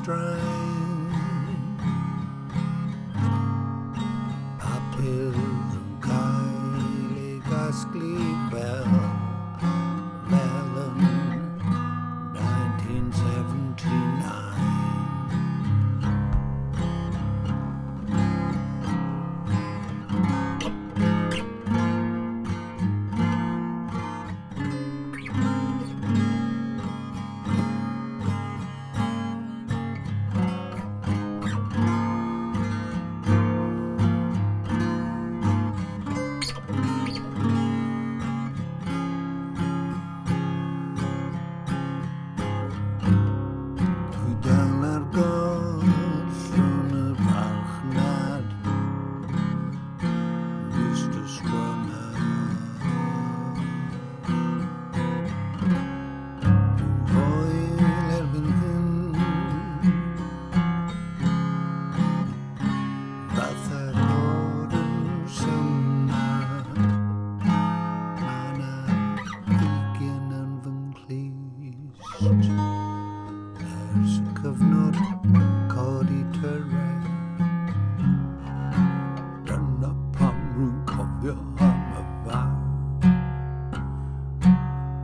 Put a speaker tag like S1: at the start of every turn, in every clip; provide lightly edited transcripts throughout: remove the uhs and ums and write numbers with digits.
S1: straen papur yn cael ei gasglu fel yn 1979. Ers y cyfnod codi tyrau, dyna pam rwy'n cofio am y far.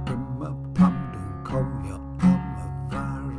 S1: Dyma pam dwi'n cofio am y farn.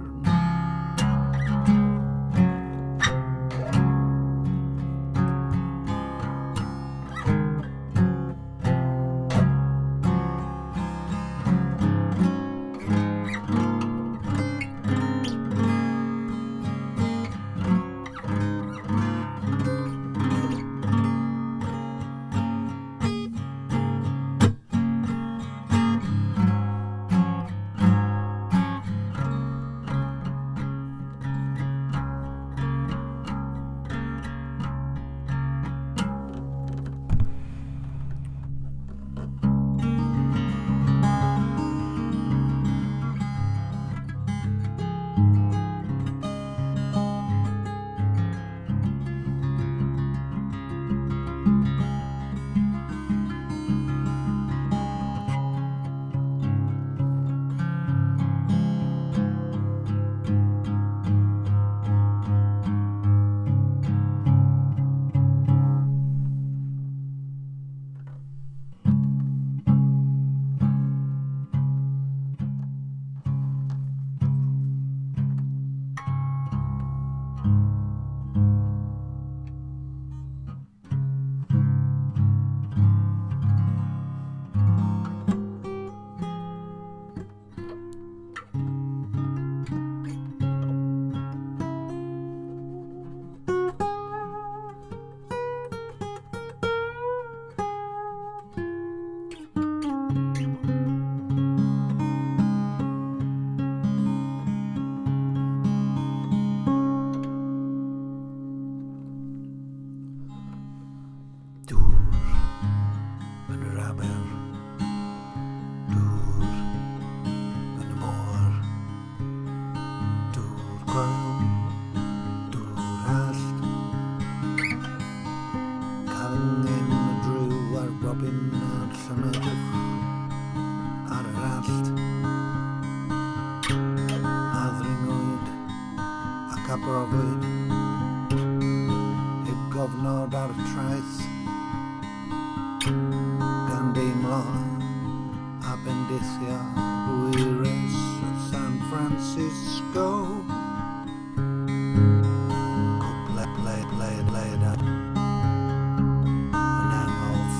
S1: Brofwyd heb gofnod ar traeth gan deimlo a bendithio hwyrus o San Francisco. Cwpled yn anghoff,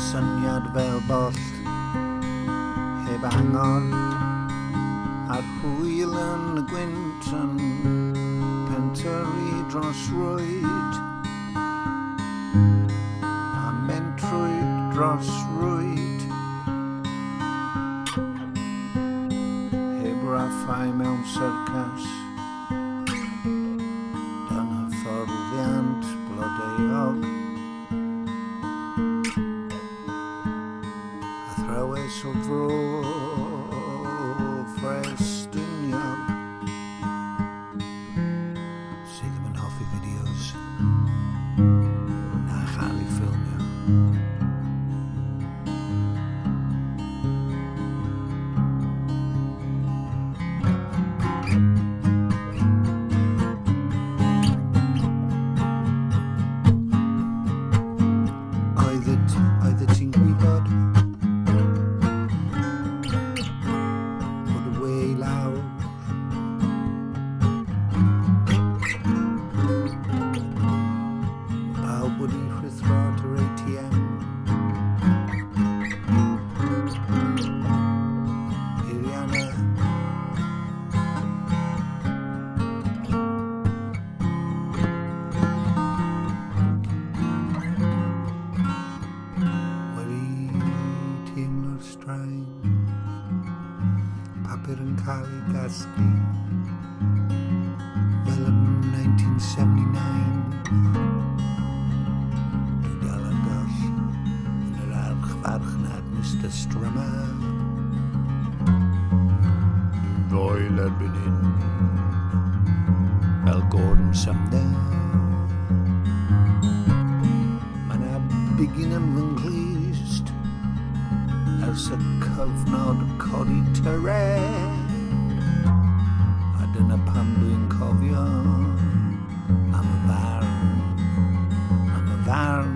S1: syniad fel boll heb angon a'r hwyl yn y gwynt yn pentyrru dros rwyd a mentrwyd dros rwyd heb raffau mewn syrcas dan hyfforddiant blodeuog a thrawes o fro Ffrestyniog sydd ddim yn hoffi fideos na chael ei ffilmio. papur yn cael ei gasglu fel yn 1979. Dwi dal yn goll yn yr archfarchnad Mr Strummer. Dwi'n foel erbyn hyn fel Gordon Sumner. Mae na bigyn am fy nghlist ers y cyfnod codi tyred, a dyna pam dwi'n cofio am y farn, am y farn.